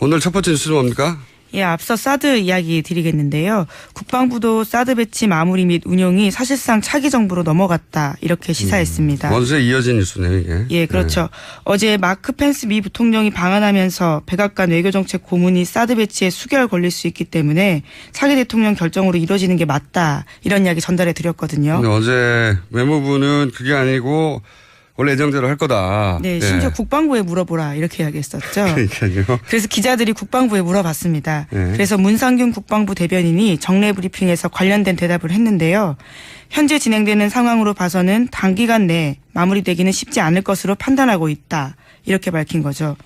오늘 첫 번째 뉴스는 뭡니까? 예, 앞서 사드 이야기 드리겠는데요. 국방부도 사드 배치 마무리 및 운용이 사실상 차기 정부로 넘어갔다 이렇게 시사했습니다. 어제 이어진 뉴스네요. 이게. 예, 그렇죠. 네. 어제 마크 펜스 미 부통령이 방한하면서 백악관 외교정책 고문이 사드 배치에 수개월 걸릴 수 있기 때문에 차기 대통령 결정으로 이루어지는 게 맞다 이런 이야기 전달해 드렸거든요. 어제 외무부는 그게 아니고 원래 예정대로 할 거다. 네, 심지어 국방부에 물어보라 이렇게 이야기했었죠. 그러니까요. 그래서 기자들이 국방부에 물어봤습니다. 네. 그래서 문상균 국방부 대변인이 정례 브리핑에서 관련된 대답을 했는데요. 현재 진행되는 상황으로 봐서는 단기간 내에 마무리되기는 쉽지 않을 것으로 판단하고 있다. 이렇게 밝힌 거죠.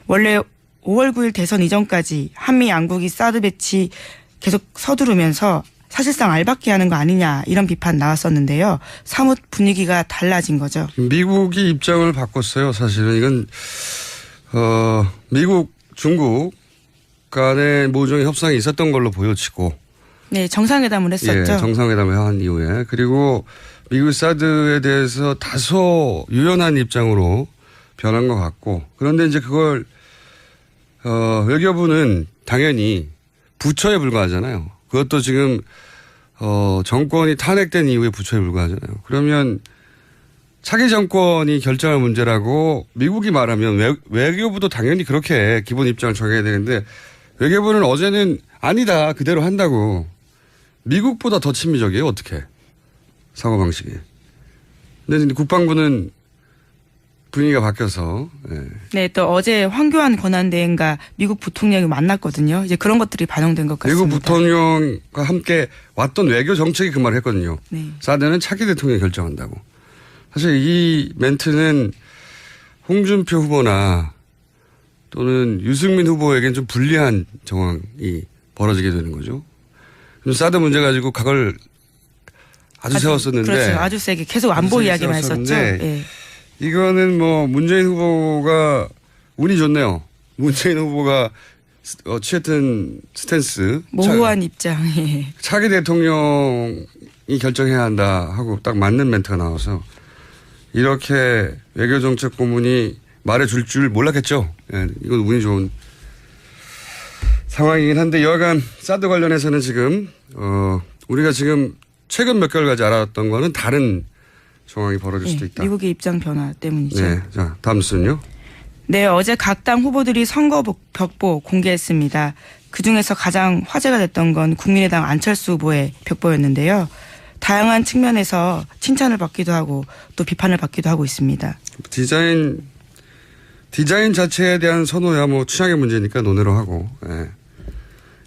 원래 5월 9일 대선 이전까지 한미 양국이 사드 배치 계속 서두르면서 사실상 알박기 하는 거 아니냐 이런 비판 나왔었는데요. 사뭇 분위기가 달라진 거죠. 미국이 입장을 바꿨어요. 사실은 이건 미국, 중국 간의 모종의 협상이 있었던 걸로 보여지고. 네, 정상회담을 했었죠. 예, 정상회담을 한 이후에. 그리고 미국 사드에 대해서 다소 유연한 입장으로 변한 것 같고. 그런데 이제 그걸 외교부는 당연히 부처에 불과하잖아요. 그것도 지금 정권이 탄핵된 이후에 부처에 불과하잖아요. 그러면 차기 정권이 결정할 문제라고 미국이 말하면 외교부도 당연히 그렇게 기본 입장을 정해야 되는데 외교부는 어제는 아니다 그대로 한다고. 미국보다 더 친미적이에요. 어떻게 사고방식이. 근데 국방부는 분위기가 바뀌어서. 네. 네, 또 어제 황교안 권한대행과 미국 부통령이 만났거든요. 이제 그런 것들이 반영된 것 같습니다. 미국 부통령과 함께 왔던 외교 정책이 그 말을 했거든요. 네. 사드는 차기 대통령이 결정한다고. 사실 이 멘트는 홍준표 후보나 또는 유승민 후보에겐 좀 불리한 정황이 벌어지게 되는 거죠. 사드 문제 가지고 각을 아주 세웠었는데. 그렇죠. 아주 세게 계속 안보 이야기만 했었죠. 네. 이거는 뭐 문재인 후보가 운이 좋네요. 문재인 후보가 취했던 스탠스. 모호한 입장. 차기 대통령이 결정해야 한다 하고 딱 맞는 멘트가 나와서 이렇게 외교정책 고문이 말해줄 줄 몰랐겠죠. 예, 이건 운이 좋은 상황이긴 한데 여하간 사드 관련해서는 지금 우리가 지금 최근 몇 개월까지 알았던 거는 다른 상황이 벌어질 수도 있다. 미국의 입장 변화 때문이죠. 네, 자 다음 뉴스는요. 네, 어제 각 당 후보들이 선거 벽보 공개했습니다. 그중에서 가장 화제가 됐던 건 국민의당 안철수 후보의 벽보였는데요. 다양한 측면에서 칭찬을 받기도 하고 또 비판을 받기도 하고 있습니다. 디자인 자체에 대한 선호야 뭐 취향의 문제니까 논의로 하고. 예.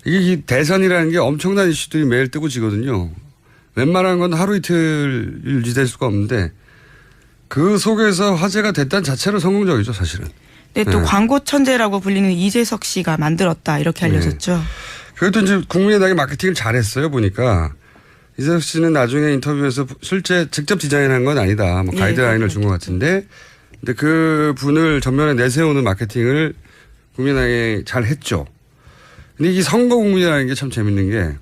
이게 대선이라는 게 엄청난 이슈들이 매일 뜨고 지거든요. 웬만한 건 하루 이틀 유지될 수가 없는데 그 속에서 화제가 됐다는 자체로 성공적이죠 사실은. 네, 또 광고 천재라고 불리는 이재석 씨가 만들었다 이렇게 알려졌죠. 그래도 이제 국민의당이 마케팅을 잘했어요 보니까. 이재석 씨는 나중에 인터뷰에서 실제 직접 디자인한 건 아니다. 뭐 가이드라인을 준 것 같은데 근데 그 분을 전면에 내세우는 마케팅을 국민의당이 잘 했죠. 근데 이 선거 국민이라는 게 참 재밌는 게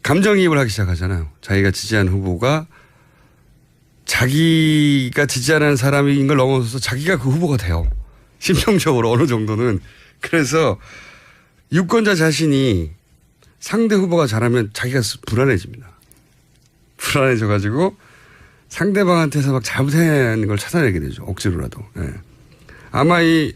감정이입을 하기 시작하잖아요. 자기가 지지한 후보가 자기가 지지하는 사람인 걸 넘어서서 자기가 그 후보가 돼요. 심정적으로 어느 정도는. 그래서 유권자 자신이 상대 후보가 잘하면 자기가 불안해집니다. 불안해져가지고 상대방한테서 막 잘못한 걸 찾아내게 되죠. 억지로라도. 네. 아마 이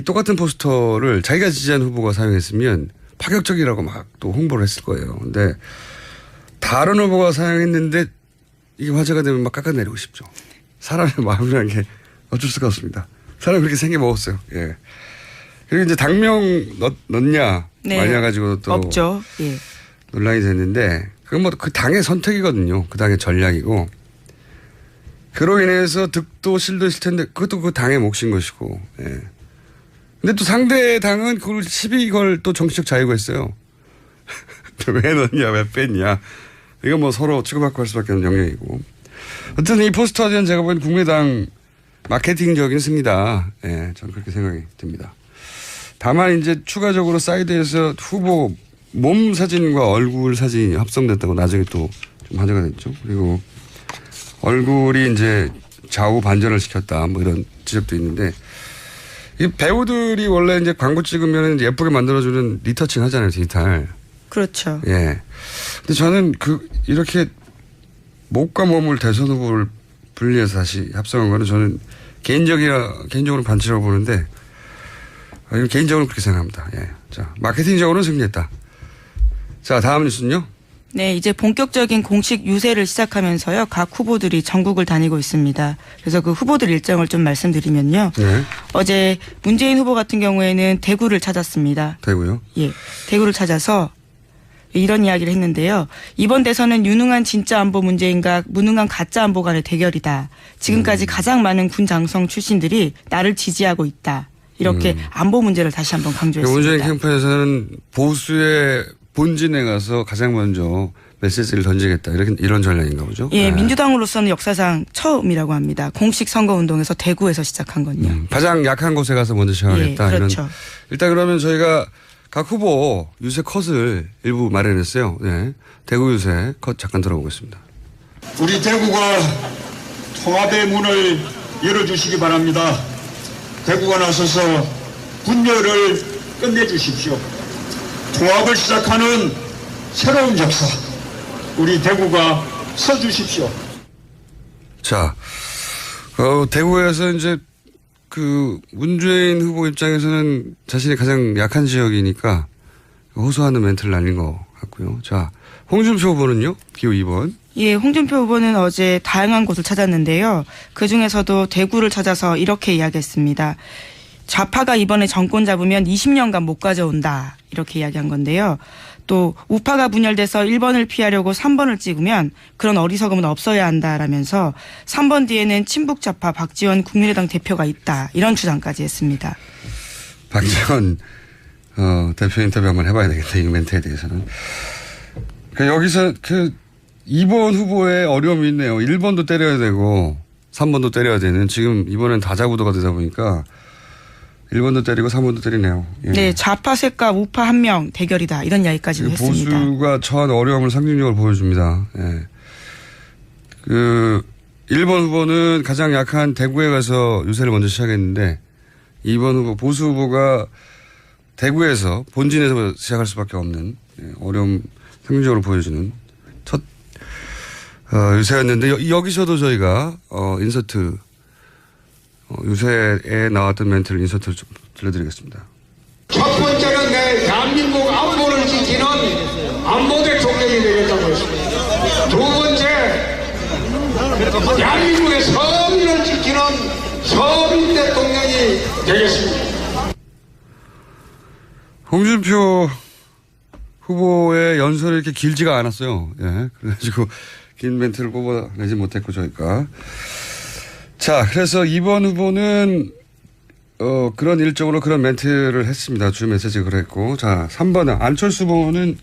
똑같은 포스터를 자기가 지지한 후보가 사용했으면 파격적이라고 막 또 홍보를 했을 거예요. 근데 다른 후보가 사용했는데 이게 화제가 되면 막 깎아내리고 싶죠. 사람의 마음이라는 게 어쩔 수가 없습니다. 사람이 그렇게 생겨 먹었어요. 예. 그리고 이제 당명 넣냐 마냐 가지고 또 없죠. 예. 논란이 됐는데 그건 뭐 그 당의 선택이거든요. 그 당의 전략이고 그로 인해서 득도 실도 있을 텐데 그것도 그 당의 몫인 것이고. 예. 근데 또 상대 당은 그걸 시비 걸 또 정치적 자유가 있어요. 왜 넣냐, 왜 뺐냐. 이거 뭐 서로 치고받고 할 수밖에 없는 영역이고. 어쨌든 이 포스터는 제가 보기엔 국민의당 마케팅적인 승리다. 예, 저는 그렇게 생각이 듭니다. 다만 이제 추가적으로 사이드에서 후보 몸 사진과 얼굴 사진이 합성됐다고 나중에 또 좀 화제가 됐죠. 그리고 얼굴이 이제 좌우 반전을 시켰다. 뭐 이런 지적도 있는데 이 배우들이 원래 이제 광고 찍으면 예쁘게 만들어주는 리터칭 하잖아요, 디지털. 그렇죠. 예. 근데 저는 이렇게 목과 몸을 대선 후보를 분리해서 다시 합성한 거는 저는 개인적으로 반칙이라고 보는데, 이건 개인적으로 그렇게 생각합니다. 예. 자, 마케팅적으로는 승리했다. 자, 다음 뉴스는요? 네, 이제 본격적인 공식 유세를 시작하면서요. 각 후보들이 전국을 다니고 있습니다. 그래서 그 후보들 일정을 좀 말씀드리면요. 네. 어제 문재인 후보 같은 경우에는 대구를 찾았습니다. 대구요? 예, 대구를 찾아서 이런 이야기를 했는데요. 이번 대선은 유능한 진짜 안보 문재인과 무능한 가짜 안보 간의 대결이다. 지금까지 가장 많은 군 장성 출신들이 나를 지지하고 있다. 이렇게 안보 문제를 다시 한번 강조했습니다. 문재인 캠프에서는 보수의 본진에 가서 가장 먼저 메시지를 던지겠다. 이런 전략인가 보죠? 예, 민주당으로서는 역사상 처음이라고 합니다. 공식 선거운동에서 대구에서 시작한 건요. 가장 약한 곳에 가서 먼저 시작하겠다. 예, 그렇죠. 일단 그러면 저희가 각 후보 유세 컷을 일부 마련했어요. 네. 대구 유세 컷 잠깐 들어보겠습니다. 우리 대구가 통합의 문을 열어주시기 바랍니다. 대구가 나서서 분열을 끝내주십시오. 통합을 시작하는 새로운 역사, 우리 대구가 서주십시오. 자, 대구에서 이제 문재인 후보 입장에서는 자신이 가장 약한 지역이니까 호소하는 멘트를 날린 것 같고요. 자, 홍준표 후보는요? 기호 2번. 예, 홍준표 후보는 어제 다양한 곳을 찾았는데요. 그중에서도 대구를 찾아서 이렇게 이야기했습니다. 좌파가 이번에 정권 잡으면 20년간 못 가져온다. 이렇게 이야기한 건데요. 또 우파가 분열돼서 1번을 피하려고 3번을 찍으면 그런 어리석음은 없어야 한다라면서 3번 뒤에는 친북 좌파 박지원 국민의당 대표가 있다. 이런 주장까지 했습니다. 박지원 대표 인터뷰 한번 해봐야 되겠다. 이 멘트에 대해서는. 여기서 2번 후보의 어려움이 있네요. 1번도 때려야 되고 3번도 때려야 되는, 지금 이번엔 다자구도가 되다 보니까 1번도 때리고 3번도 때리네요. 예. 네, 좌파 셋과 우파 한 명 대결이다. 이런 이야기까지 했습니다. 보수가 처한 어려움을 상징적으로 보여줍니다. 예. 1번 후보는 가장 약한 대구에 가서 유세를 먼저 시작했는데 2번 후보, 보수 후보가 대구에서 본진에서 시작할 수밖에 없는 어려움 상징적으로 보여주는 첫 유세였는데 여기서도 저희가 인서트 유세에 나왔던 멘트를 인서트를 좀 들려드리겠습니다. 첫 번째는 내 대한민국 안보를 지키는 안보 대통령이 되겠다고 했습니다. 두 번째, 대한민국의 서민을 지키는 서민 대통령이 되겠습니다. 홍준표 후보의 연설이 이렇게 길지가 않았어요. 예. 그래가지고 긴 멘트를 뽑아내지 못했고 저희가. 자, 그래서 2번 후보는 그런 일정으로 그런 멘트를 했습니다. 주 메시지 그랬고. 자, 3번 안철수 후보는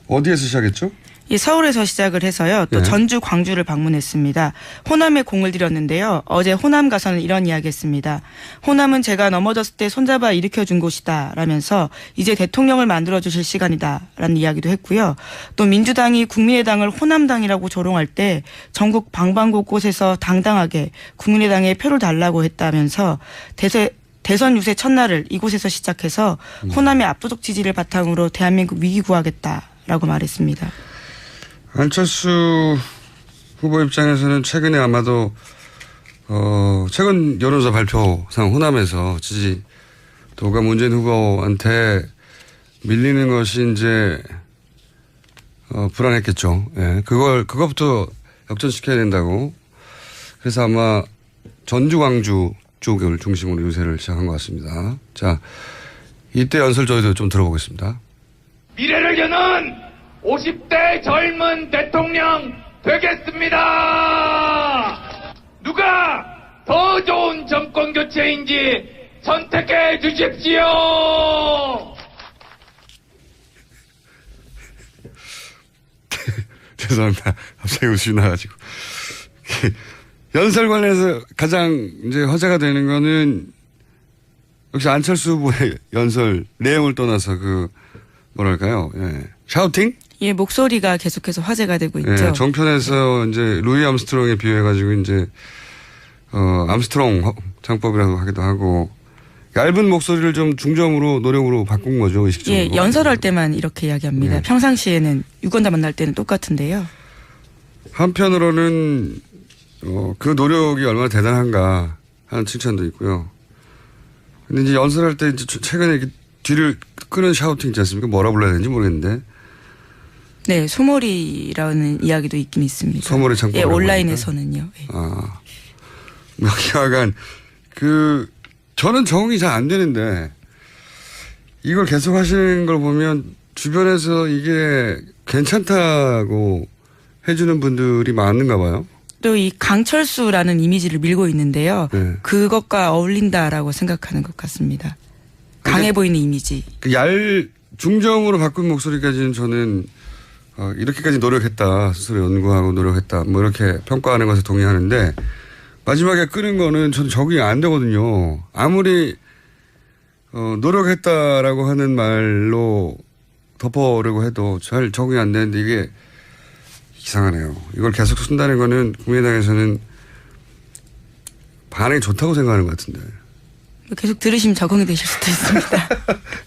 어디에서 시작했죠? 예, 서울에서 시작을 해서요. 또 네. 전주, 광주를 방문했습니다. 호남에 공을 들였는데요. 어제 호남 가서는 이런 이야기했습니다. 호남은 제가 넘어졌을 때 손잡아 일으켜준 곳이다 라면서 이제 대통령을 만들어주실 시간이다 라는 이야기도 했고요. 또 민주당이 국민의당을 호남당이라고 조롱할 때 전국 방방곳곳에서 당당하게 국민의당에 표를 달라고 했다면서 대선 유세 첫날을 이곳에서 시작해서 호남의 압도적 지지를 바탕으로 대한민국 위기 구하겠다라고 말했습니다. 안철수 후보 입장에서는 최근에 아마도 최근 여론조사 발표상 호남에서 지지도가 문재인 후보한테 밀리는 것이 이제 불안했겠죠. 예. 그것부터 역전시켜야 된다고. 그래서 아마 전주, 광주 쪽을 중심으로 유세를 시작한 것 같습니다. 자, 이때 연설 저희도 좀 들어보겠습니다. 미래를 여는 50대 젊은 대통령 되겠습니다. 누가 더 좋은 정권 교체인지 선택해 주십시오. 죄송합니다. 갑자기 웃음이 나가지고. 연설 관련해서 가장 이제 화제가 되는 거는 역시 안철수 후보의 연설 내용을 떠나서 뭐랄까요. 예. 샤우팅? 예, 목소리가 계속해서 화제가 되고 있죠. 예, 정편에서 이제 루이 암스트롱에 비유해가지고 이제, 암스트롱 창법이라고 하기도 하고, 얇은 목소리를 좀 중점으로 노력으로 바꾼 거죠, 의식적으로. 예, 연설할 때만 이렇게 이야기합니다. 네. 평상시에는 유권자 만날 때는 똑같은데요. 한편으로는 그 노력이 얼마나 대단한가 하는 칭찬도 있고요. 근데 이제 연설할 때 이제 최근에 이렇게 뒤를 끄는 샤우팅 있지 않습니까? 뭐라 불러야 되는지 모르겠는데. 네, 소몰이라는 이야기도 있긴 있습니다. 소몰이 창법. 예, 온라인에서는요. 예. 아, 약간 저는 적응이 잘 안 되는데 이걸 계속 하시는 걸 보면 주변에서 이게 괜찮다고 해주는 분들이 많은가 봐요. 또 이 강철수라는 이미지를 밀고 있는데요. 네. 그것과 어울린다라고 생각하는 것 같습니다. 강해 보이는 이미지. 그 중정으로 바꾼 목소리까지는 저는 이렇게까지 노력했다. 스스로 연구하고 노력했다. 뭐 이렇게 평가하는 것에 동의하는데 마지막에 끄는 거는 저는 적응이 안 되거든요. 아무리 노력했다라고 하는 말로 덮어려고 해도 잘 적응이 안 되는데 이게 이상하네요. 이걸 계속 쓴다는 거는 국민의당에서는 반응이 좋다고 생각하는 것 같은데. 계속 들으시면 적응이 되실 수도 있습니다.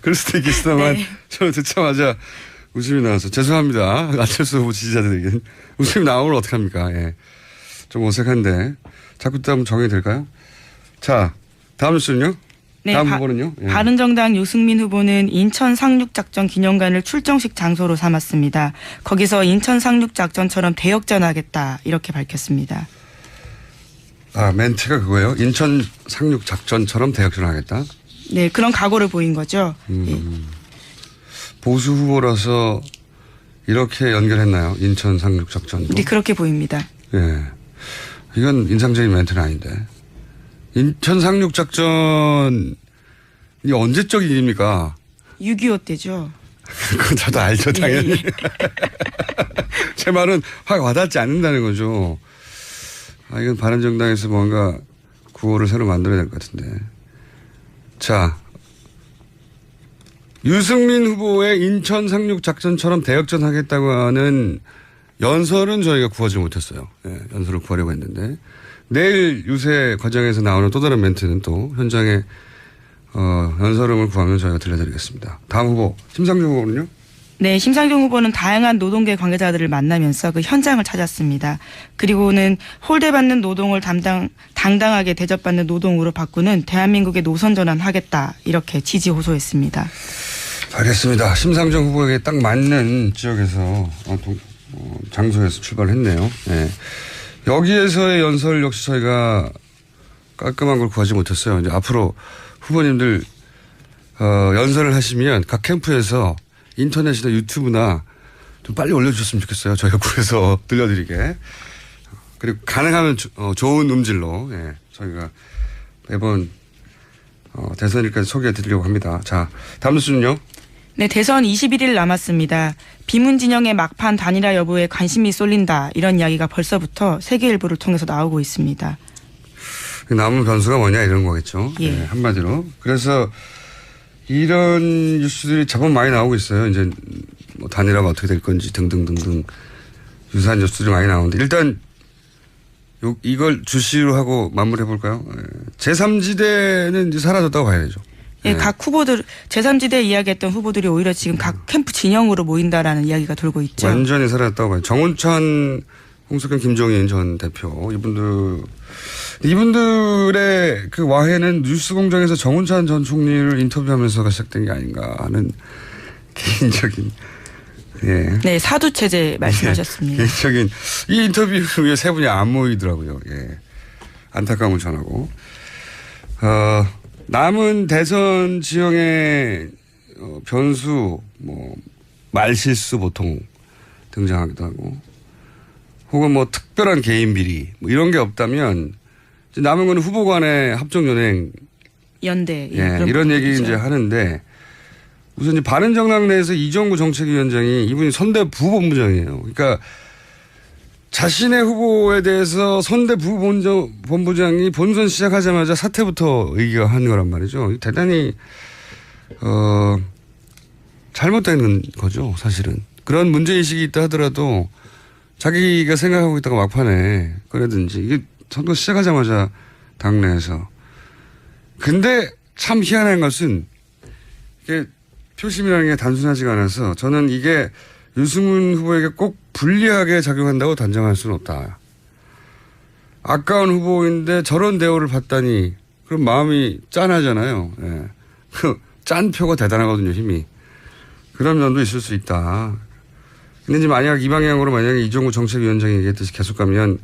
그럴 수도 있겠습니다만 네. 저는 듣자마자 웃음이 나와서 죄송합니다. 안철수 후보 지지자들에게는 웃음이 나오면 어떡합니까? 예. 좀 어색한데 자꾸 또 한번 정해야 될까요? 자, 다음 뉴스는요? 네, 다음 후보는요? 예. 바른정당 유승민 후보는 인천 상륙작전 기념관을 출정식 장소로 삼았습니다. 거기서 인천 상륙작전처럼 대역전하겠다 이렇게 밝혔습니다. 아, 멘트가 그거예요? 인천 상륙작전처럼 대역전하겠다? 네, 그런 각오를 보인 거죠. 예. 보수 후보라서 이렇게 연결했나요? 인천 상륙작전도. 네, 그렇게 보입니다. 예. 이건 인상적인 멘트는 아닌데. 인천 상륙작전이 언제적 일입니까? 6.25 때죠. 그건 저도 알죠, 당연히. 예, 예. 제 말은 확 와닿지 않는다는 거죠. 아, 이건 바른정당에서 뭔가 구호를 새로 만들어야 될 것 같은데. 자, 유승민 후보의 인천 상륙작전처럼 대역전 하겠다고 하는 연설은 저희가 구하지 못했어요. 예, 연설을 구하려고 했는데. 내일 유세 과정에서 나오는 또 다른 멘트는 또 현장에 연설음을 구하면 저희가 들려드리겠습니다. 다음 후보 심상정 후보는요? 네, 심상정 후보는 다양한 노동계 관계자들을 만나면서 그 현장을 찾았습니다. 그리고는 홀대받는 노동을 당당하게 대접받는 노동으로 바꾸는 대한민국의 노선 전환하겠다 이렇게 지지 호소했습니다. 알겠습니다. 심상정 후보에게 딱 맞는 지역에서 장소에서 출발했네요. 네. 여기에서의 연설 역시 저희가 깔끔한 걸 구하지 못했어요. 이제 앞으로 후보님들 연설을 하시면 각 캠프에서 인터넷이나 유튜브나 좀 빨리 올려주셨으면 좋겠어요. 저희가 구해서 들려드리게. 그리고 가능하면 좋은 음질로 저희가 매번 대선일까지 소개해드리려고 합니다. 자, 다음 뉴스는요. 네, 대선 21일 남았습니다. 비문 진영의 막판 단일화 여부에 관심이 쏠린다 이런 이야기가 벌써부터 세계일보를 통해서 나오고 있습니다. 남은 변수가 뭐냐 이런 거겠죠. 예. 네, 한마디로. 그래서 이런 뉴스들이 제법 많이 나오고 있어요. 이제 뭐 단일화가 어떻게 될 건지 등등등등 유사한 뉴스들이 많이 나오는데 일단 이걸 주시로 하고 마무리해 볼까요? 제3지대는 이제 사라졌다고 봐야 되죠. 예, 각 후보들 제3지대 이야기했던 후보들이 오히려 지금 각 캠프 진영으로 모인다라는 이야기가 돌고 있죠. 완전히 사라졌다고 봐요. 정운찬, 홍석현, 김종인 전 대표 이분들의 그 와해는 뉴스공장에서 정운찬 전 총리를 인터뷰하면서가 시작된 게 아닌가 하는 개인적인 네, 사두 체제 말씀하셨습니다. 개인적인 이 인터뷰에 세 분이 안 모이더라고요. 예. 안타까움을 전하고 남은 대선 지형의 변수, 말실수 보통 등장하기도 하고, 혹은 특별한 개인 비리, 이런 게 없다면, 이제 남은 거는 후보 간의 합종 연행. 연대. 이런 얘기 이제 하는데, 우선 이제 바른정당 내에서 이정구 정책위원장이 이분이 선대 부본부장이에요. 그러니까 자신의 후보에 대해서 선대 부본부장이 본선 시작하자마자 사퇴부터 의기한 거란 말이죠. 대단히 잘못된 거죠, 사실은. 그런 문제의식이 있다 하더라도 자기가 생각하고 있다가 막판에 꺼내든지 이게 선거 시작하자마자 당내에서. 근데 참 희한한 것은 이게 표심이라는 게 단순하지가 않아서 저는 이게 유승민 후보에게 꼭 불리하게 작용한다고 단정할 수는 없다. 아까운 후보인데 저런 대우를 받다니 그럼 마음이 짠하잖아요. 예. 그 짠 표가 대단하거든요, 힘이. 그런 면도 있을 수 있다. 근데 이제 만약 이 방향으로 만약에 이종구 정책위원장이 얘기했듯이 계속 가면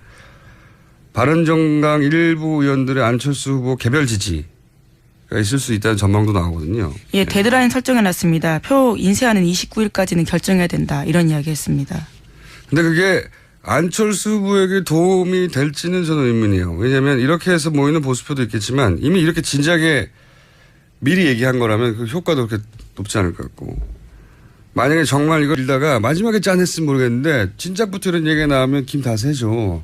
바른정당 일부 의원들의 안철수 후보 개별 지지가 있을 수 있다는 전망도 나오거든요. 예, 데드라인 설정해놨습니다. 표 인쇄하는 29일까지는 결정해야 된다. 이런 이야기했습니다. 근데 그게 안철수 후보에게 도움이 될지는 저는 의문이에요. 왜냐하면 이렇게 해서 모이는 보수표도 있겠지만 이미 이렇게 진작에 미리 얘기한 거라면 그 효과도 그렇게 높지 않을 것 같고. 만약에 정말 이걸 읽다가 마지막에 짠했으면 모르겠는데 진작부터 이런 얘기가 나오면 김 다 세죠.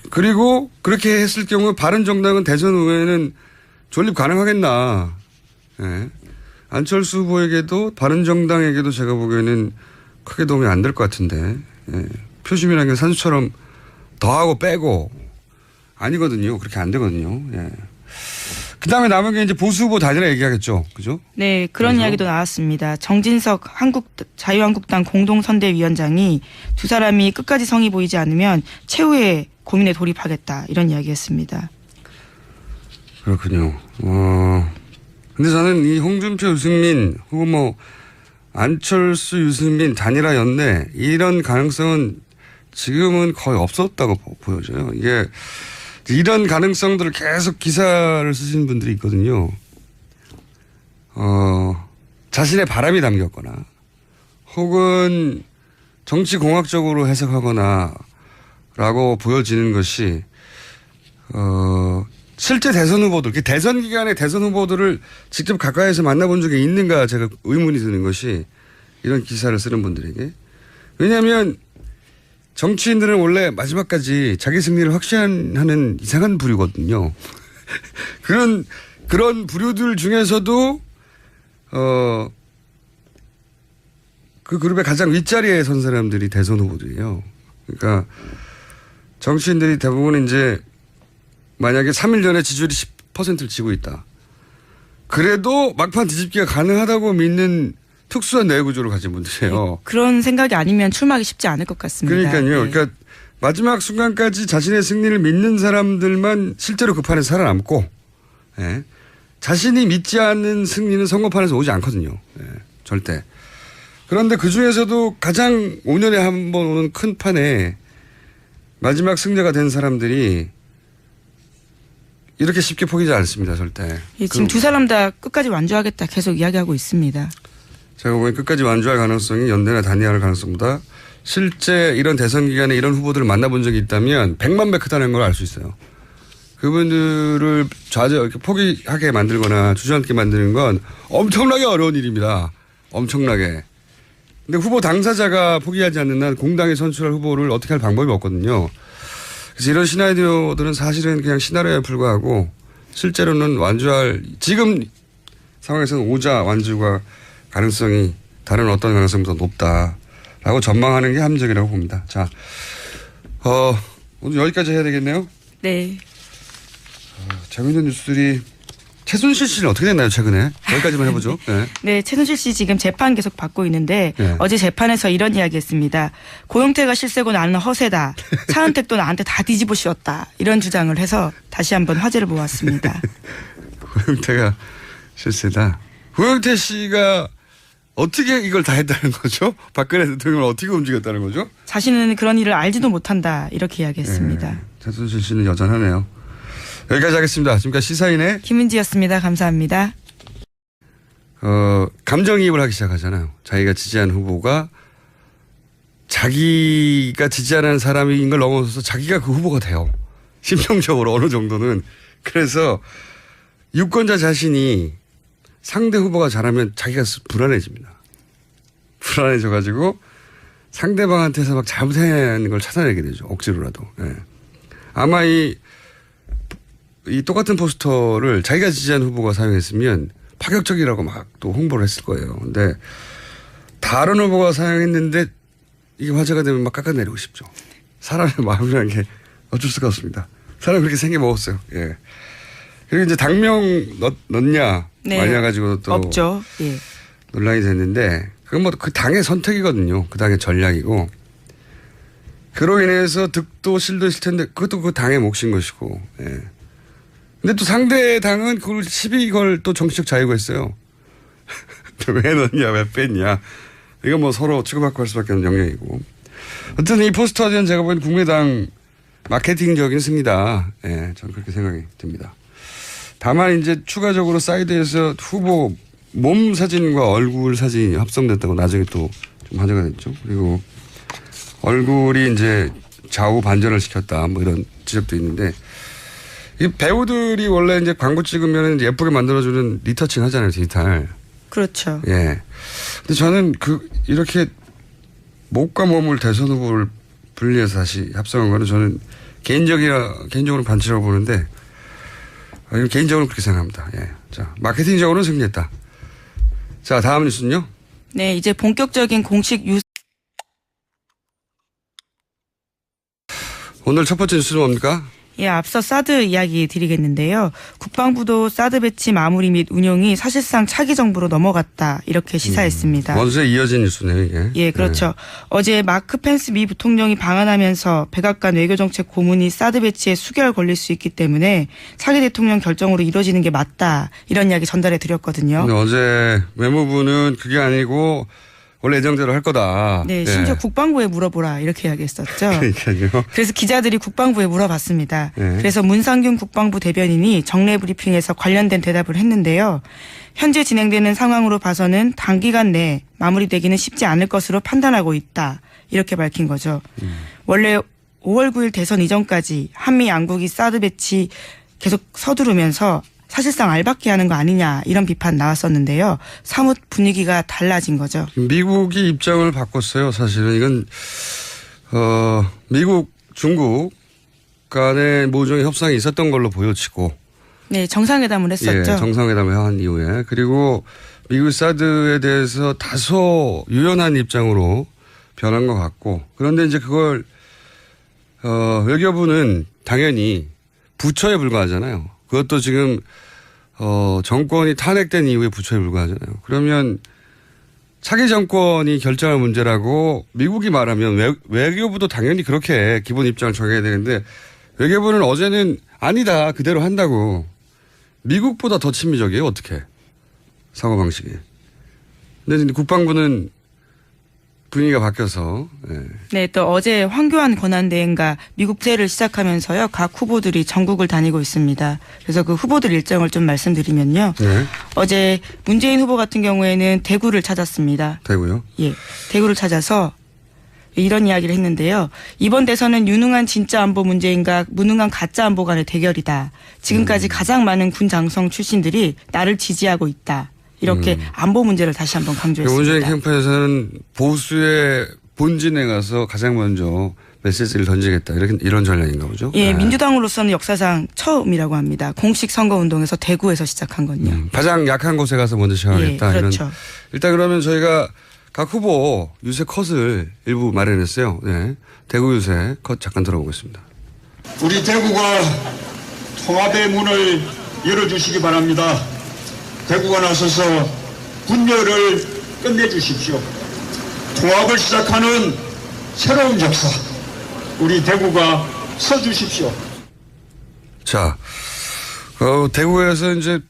그리고 그렇게 했을 경우 바른정당은 대선 후에는 존립 가능하겠나. 예. 안철수 후보에게도 바른정당에게도 제가 보기에는 크게 도움이 안 될 것 같은데. 예. 표심이라는 게 산수처럼 더하고 빼고 아니거든요. 그렇게 안 되거든요. 예. 그 다음에 남은 게 이제 보수 후보 단일화 얘기하겠죠. 그죠? 네, 그런 그래서? 이야기도 나왔습니다. 정진석 자유한국당 공동선대위원장이 두 사람이 끝까지 성의 보이지 않으면 최후의 고민에 돌입하겠다. 이런 이야기했습니다. 그렇군요. 근데 저는 이 홍준표, 유승민 후보 안철수, 유승민 단일화 연내 이런 가능성은 지금은 거의 없었다고 보여져요. 이게 이런 가능성들을 계속 기사를 쓰시는 분들이 있거든요. 자신의 바람이 담겼거나 혹은 정치공학적으로 해석하거나 라고 보여지는 것이 실제 대선 후보들, 대선 기간에 대선 후보들을 직접 가까이서 만나본 적이 있는가 제가 의문이 드는 것이 이런 기사를 쓰는 분들에게. 왜냐하면 정치인들은 원래 마지막까지 자기 승리를 확신하는 이상한 부류거든요. 그런 부류들 중에서도 그 그룹의 가장 윗자리에 선 사람들이 대선 후보들이에요. 그러니까 정치인들이 대부분 이제 만약에 3일 전에 지지율이 10%를 지고 있다. 그래도 막판 뒤집기가 가능하다고 믿는 특수한 내외 구조를 가진 분들이에요. 네, 그런 생각이 아니면 출마하기 쉽지 않을 것 같습니다. 그러니까요. 네. 그러니까 마지막 순간까지 자신의 승리를 믿는 사람들만 실제로 그 판에 살아남고, 예. 자신이 믿지 않는 승리는 선거판에서 오지 않거든요. 예. 절대. 그런데 그 중에서도 가장 5년에 한 번 오는 큰 판에 마지막 승자가 된 사람들이 이렇게 쉽게 포기하지 않습니다. 절대. 예, 지금 두 사람 다 끝까지 완주하겠다 계속 이야기하고 있습니다. 제가 보기엔 끝까지 완주할 가능성이 연대나 단일화할 가능성보다 실제 이런 대선 기간에 이런 후보들을 만나본 적이 있다면 100만 배 크다는 걸 알 수 있어요. 그분들을 이렇게 포기하게 만들거나 주저앉게 만드는 건 엄청나게 어려운 일입니다. 엄청나게. 근데 후보 당사자가 포기하지 않는 한 공당에 선출할 후보를 어떻게 할 방법이 없거든요. 그래서 이런 시나리오들은 사실은 그냥 시나리오에 불과하고 실제로는 완주할 지금 상황에서는 오자 완주가 가능성이 다른 어떤 가능성보다 높다라고 전망하는 게 합리적이라고 봅니다. 자, 오늘 여기까지 해야 되겠네요. 네. 재미있는 뉴스들이 최순실 씨는 어떻게 됐나요 최근에? 여기까지만 해보죠. 네. 네, 최순실 씨 지금 재판 계속 받고 있는데 네. 어제 재판에서 이런 이야기했습니다. 고영태가 실세고 나는 허세다. 차은택도 나한테 다 뒤집어 씌웠다. 이런 주장을 해서 다시 한번 화제를 모았습니다. 고영태가 실세다. 고영태 씨가 어떻게 이걸 다 했다는 거죠? 박근혜 대통령을 어떻게 움직였다는 거죠? 자신은 그런 일을 알지도 못한다. 이렇게 이야기했습니다. 네. 최순실 씨는 여전하네요. 여기까지 하겠습니다. 지금까지 시사인의 김은지였습니다. 감사합니다. 감정이입을 하기 시작하잖아요. 자기가 지지한 후보가 자기가 지지하는 사람인 걸 넘어서서 자기가 그 후보가 돼요. 심정적으로 어느 정도는. 그래서 유권자 자신이 상대 후보가 잘하면 자기가 불안해집니다. 불안해져가지고 상대방한테서 막 잘못한 걸 찾아내게 되죠. 억지로라도. 예. 아마 이 똑같은 포스터를 자기가 지지한 후보가 사용했으면 파격적이라고 막 또 홍보를 했을 거예요. 근데 다른 후보가 사용했는데 이게 화제가 되면 막 깎아내리고 싶죠. 사람의 마음이라는 게 어쩔 수가 없습니다. 사람이 그렇게 생겨 먹었어요. 예. 그리고 이제 당명 넣냐 네. 마냐 가지고 또 없죠. 예. 논란이 됐는데 그건 뭐 그 당의 선택이거든요. 그 당의 전략이고 그로 인해서 득도 실도 있을 텐데 그것도 그 당의 몫인 것이고. 예. 근데 또 상대 당은 그걸 시비 걸 또 정치적 자유가 있어요. 왜 넣냐 왜 뺐냐. 이거 뭐 서로 치고받고 할 수밖에 없는 영역이고. 어쨌든 이 포스터는 제가 보기엔 국민의당 마케팅적인 승리다. 예, 저는 그렇게 생각이 듭니다. 다만 이제 추가적으로 사이드에서 후보 몸 사진과 얼굴 사진이 합성됐다고 나중에 또 좀 화제가 됐죠. 그리고 얼굴이 이제 좌우 반전을 시켰다. 뭐 이런 지적도 있는데 이 배우들이 원래 이제 광고 찍으면 예쁘게 만들어주는 리터칭 하잖아요. 디지털. 그렇죠. 예. 근데 저는 이렇게 목과 몸을 대선 후보를 분리해서 다시 합성한 거는 저는 개인적으로 반칙이라고 보는데 개인적으로 그렇게 생각합니다. 예. 자, 마케팅적으로는 승리했다. 자, 다음 뉴스는요? 네, 이제 본격적인 공식 오늘 첫 번째 뉴스는 뭡니까? 예, 앞서 사드 이야기 드리겠는데요. 국방부도 사드 배치 마무리 및 운용이 사실상 차기 정부로 넘어갔다. 이렇게 시사했습니다. 원수에 이어진 뉴스네요, 이게. 예, 그렇죠. 어제 마크 펜스 미 부통령이 방한하면서 백악관 외교정책 고문이 사드 배치에 수개월 걸릴 수 있기 때문에 차기 대통령 결정으로 이루어지는 게 맞다. 이런 이야기 전달해 드렸거든요. 근데 어제 외무부는 그게 아니고 원래 예정대로 할 거다. 네, 심지어 국방부에 물어보라 이렇게 이야기했었죠. 그러니까요. 그래서 기자들이 국방부에 물어봤습니다. 네. 그래서 문상균 국방부 대변인이 정례 브리핑에서 관련된 대답을 했는데요. 현재 진행되는 상황으로 봐서는 단기간 내에 마무리되기는 쉽지 않을 것으로 판단하고 있다. 이렇게 밝힌 거죠. 원래 5월 9일 대선 이전까지 한미 양국이 사드 배치 계속 서두르면서 사실상 알박기 하는 거 아니냐 이런 비판 나왔었는데요. 사뭇 분위기가 달라진 거죠. 미국이 입장을 바꿨어요. 사실은 이건 미국, 중국 간의 모종의 협상이 있었던 걸로 보여지고. 네, 정상회담을 했었죠. 예, 정상회담을 한 이후에. 그리고 미국 사드에 대해서 다소 유연한 입장으로 변한 것 같고. 그런데 이제 그걸 외교부는 당연히 부처에 불과하잖아요. 그것도 지금 정권이 탄핵된 이후에 부처에 불과하잖아요. 그러면 차기 정권이 결정할 문제라고 미국이 말하면 외교부도 당연히 그렇게 기본 입장을 정해야 되는데 외교부는 어제는 아니다 그대로 한다고. 미국보다 더 친미적이에요. 어떻게 사고방식이. 근데 국방부는 분위기가 바뀌어서. 예. 네, 또 어제 황교안 권한대행과 미국 제를 시작하면서요. 각 후보들이 전국을 다니고 있습니다. 그래서 그 후보들 일정을 좀 말씀드리면요. 네. 어제 문재인 후보 같은 경우에는 대구를 찾았습니다. 대구요? 예, 대구를 찾아서 이런 이야기를 했는데요. 이번 대선은 유능한 진짜 안보 문재인과 무능한 가짜 안보 간의 대결이다. 지금까지 가장 많은 군 장성 출신들이 나를 지지하고 있다. 이렇게 안보 문제를 다시 한번 강조했습니다. 문재인 캠프에서는 보수의 본진에 가서 가장 먼저 메시지를 던지겠다. 이런 전략인가 보죠. 예, 네. 민주당으로서는 역사상 처음이라고 합니다. 공식 선거운동에서 대구에서 시작한 건요. 가장 약한 곳에 가서 먼저 시작하겠다. 예, 그렇죠. 일단 그러면 저희가 각 후보 유세 컷을 일부 마련했어요. 네. 대구 유세 컷 잠깐 들어보겠습니다. 우리 대구가 통합의 문을 열어주시기 바랍니다. 대구가 나서서 분열을 끝내주십시오. 통합을 시작하는 새로운 역사, 우리 대구가 서주십시오. 자, 대구에서 이제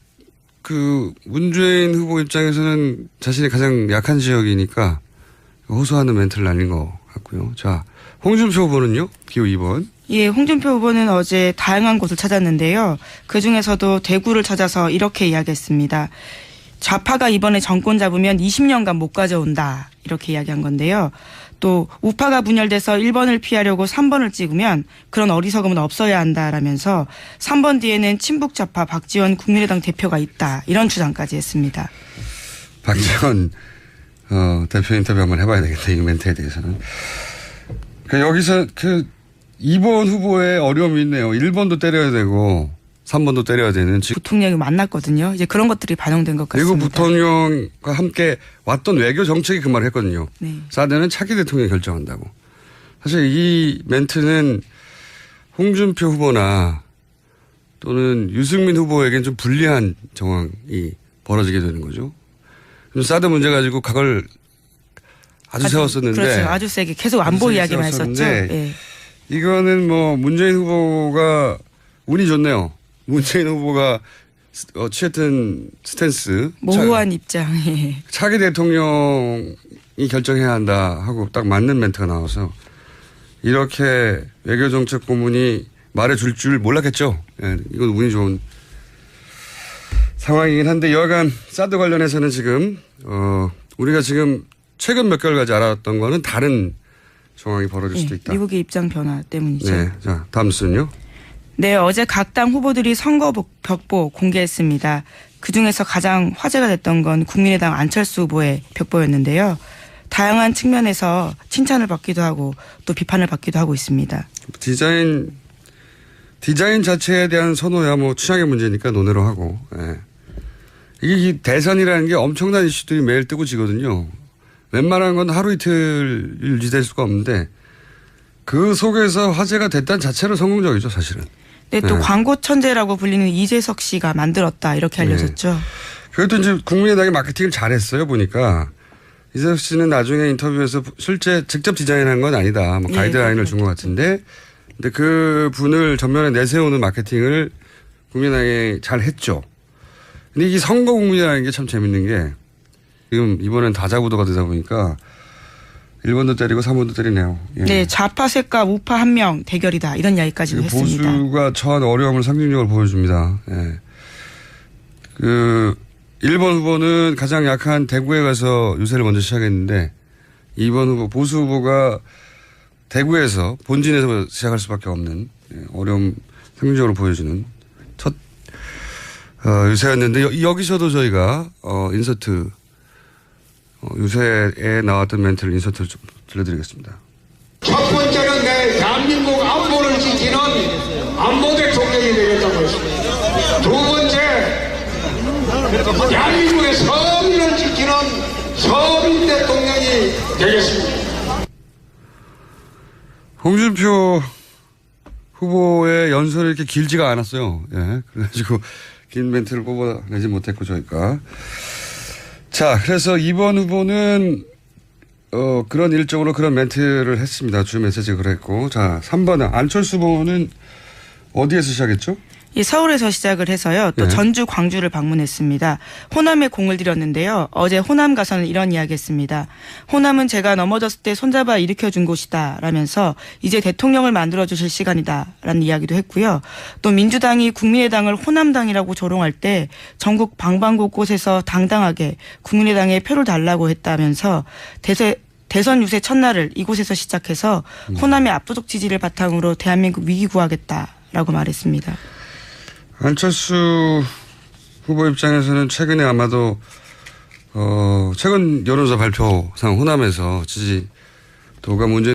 그 문재인 후보 입장에서는 자신이 가장 약한 지역이니까 호소하는 멘트를 날린 것 같고요. 자, 홍준표 후보는요? 기호 2번. 예, 홍준표 후보는 어제 다양한 곳을 찾았는데요. 그중에서도 대구를 찾아서 이렇게 이야기했습니다. 좌파가 이번에 정권 잡으면 20년간 못 가져온다. 이렇게 이야기한 건데요. 또 우파가 분열돼서 1번을 피하려고 3번을 찍으면 그런 어리석음은 없어야 한다라면서 3번 뒤에는 친북 좌파 박지원 국민의당 대표가 있다. 이런 주장까지 했습니다. 박지원 대표 인터뷰 한번 해봐야 되겠다. 이 멘트에 대해서는. 여기서 2번 후보의 어려움이 있네요. 1번도 때려야 되고 3번도 때려야 되는. 부통령이 만났거든요. 이제 그런 것들이 반영된 것 같습니다. 미국 부통령과 함께 왔던 외교 정책이 그 말을 했거든요. 네. 사드는 차기 대통령이 결정한다고. 사실 이 멘트는 홍준표 후보나 또는 유승민 후보에겐 좀 불리한 정황이 벌어지게 되는 거죠. 사드 문제 가지고 각을 아주 세웠었는데. 그렇죠. 아주 세게 계속 안보 이야기만 했었죠. 예. 이거는 뭐 문재인 후보가 운이 좋네요. 문재인 후보가 취했던 스탠스. 모호한 입장. 예. 차기 대통령이 결정해야 한다 하고 딱 맞는 멘트가 나와서 이렇게 외교정책 고문이 말해줄 줄 몰랐겠죠. 예, 이건 운이 좋은 상황이긴 한데 여하간 사드 관련해서는 지금 우리가 지금 최근 몇 개월까지 알았던 거는 다른 정황이 벌어질 수도 있다. 미국의 입장 변화 때문이죠. 네, 자 다음 순요. 네, 어제 각 당 후보들이 선거 벽보 공개했습니다. 그중에서 가장 화제가 됐던 건 국민의당 안철수 후보의 벽보였는데요. 다양한 측면에서 칭찬을 받기도 하고 또 비판을 받기도 하고 있습니다. 디자인 자체에 대한 선호야 뭐 취향의 문제니까 논외로 하고. 예. 이게 대선이라는 게 엄청난 이슈들이 매일 뜨고 지거든요. 웬만한 건 하루 이틀 유지될 수가 없는데 그 속에서 화제가 됐다는 자체로 성공적이죠, 사실은. 네, 또 광고 천재라고 불리는 이재석 씨가 만들었다 이렇게 알려졌죠. 네. 그래도 이제 국민의당이 마케팅을 잘했어요, 보니까. 이재석 씨는 나중에 인터뷰에서 실제 직접 디자인한 건 아니다. 뭐 가이드라인을 준 것 같은데. 근데 그 분을 전면에 내세우는 마케팅을 국민의당이 잘 했죠. 근데 이 선거 국민이라는 게 참 재밌는 게 지금 이번엔 다자구도가 되다 보니까 1번도 때리고 3번도 때리네요. 예. 네, 좌파 셋과 우파 한 명 대결이다 이런 이야기까지도 했습니다. 보수가 처한 어려움을 상징적으로 보여줍니다. 예. 그 1번 후보는 가장 약한 대구에 가서 유세를 먼저 시작했는데 2번 후보 보수 후보가 대구에서 본진에서 시작할 수밖에 없는 어려움 상징적으로 보여주는 첫 유세였는데 여기서도 저희가 인서트 유세에 나왔던 멘트를 인서트를 좀 들려드리겠습니다. 첫 번째는 내 대한민국 안보를 지키는 안보 대통령이 되겠다고 했습니다. 두 번째, 대한민국의 서민을 지키는 서민 대통령이 되겠습니다. 홍준표 후보의 연설이 이렇게 길지가 않았어요. 예. 그래가지고 긴 멘트를 뽑아내지 못했고 저희가. 자, 그래서 2번 후보는 그런 일정으로 그런 멘트를 했습니다. 주 메시지가 그랬고. 자, 3번은 안철수 후보는 어디에서 시작했죠? 이 서울에서 시작을 해서요. 또 네. 전주, 광주를 방문했습니다. 호남에 공을 들였는데요. 어제 호남 가서는 이런 이야기했습니다. 호남은 제가 넘어졌을 때 손잡아 일으켜준 곳이다 라면서 이제 대통령을 만들어주실 시간이다 라는 이야기도 했고요. 또 민주당이 국민의당을 호남당이라고 조롱할 때 전국 방방곳곳에서 당당하게 국민의당에 표를 달라고 했다면서 대선 유세 첫날을 이곳에서 시작해서 호남의 압도적 지지를 바탕으로 대한민국 위기 구하겠다라고 말했습니다. 안철수 후보 입장에서는 최근에 아마도 최근 여론조사 발표상 호남에서 지지도가 문제